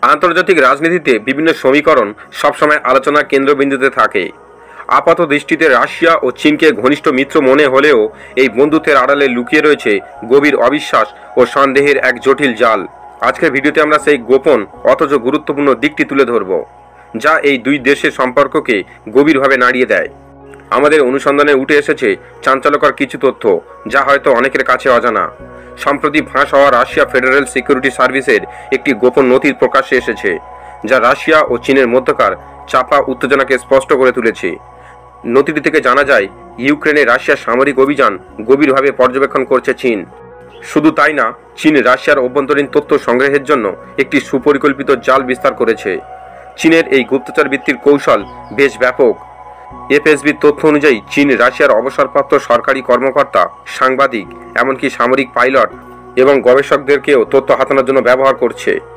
আন্তর্জাতিক রাজনীতিতে বিভিন্ন সমীকরণ সবসময় আলোচনার কেন্দ্রবিন্দুতে থাকে। আপাত দৃষ্টিতে রাশিয়া ও চীনকে ঘনিষ্ঠ মিত্র মনে হলেও এই বন্ধুত্বের আড়ালে লুকিয়ে রয়েছে গভীর অবিশ্বাস ও সন্দেহের এক জটিল জাল। আজকের ভিডিওতে আমরা সেই গোপন অথচ গুরুত্বপূর্ণ দিকটি তুলে ধরব, যা এই দুই দেশের সম্পর্ককে গভীরভাবে নাড়িয়ে দেয়। আমাদের অনুসন্ধানে উঠে এসেছে চাঞ্চল্যকর কিছু তথ্য, যা হয়তো অনেকের কাছে অজানা। সম্প্রতি ফাঁস হওয়া রাশিয়া ফেডারেল সিকিউরিটি সার্ভিসের একটি গোপন নথির প্রকাশ্যে এসেছে, যা রাশিয়া ও চীনের মধ্যকার চাপা উত্তেজনাকে স্পষ্ট করে তুলেছে। নথিটি থেকে জানা যায়, ইউক্রেনে রাশিয়ার সামরিক অভিযান গভীরভাবে পর্যবেক্ষণ করছে চীন। শুধু তাই না, চীন রাশিয়ার অভ্যন্তরীণ তথ্য সংগ্রহের জন্য একটি সুপরিকল্পিত জাল বিস্তার করেছে। চীনের এই গুপ্তচর বৃত্তির কৌশল বেশ ব্যাপক। এফএসবির তথ্য অনুযায়ী চীন রাশিয়ার অবসরপ্রাপ্ত সরকারি কর্মকর্তা, সাংবাদিক, এমনকি সামরিক পাইলট এবং গবেষকদেরকেও তথ্য হাতানোর জন্য ব্যবহার করছে।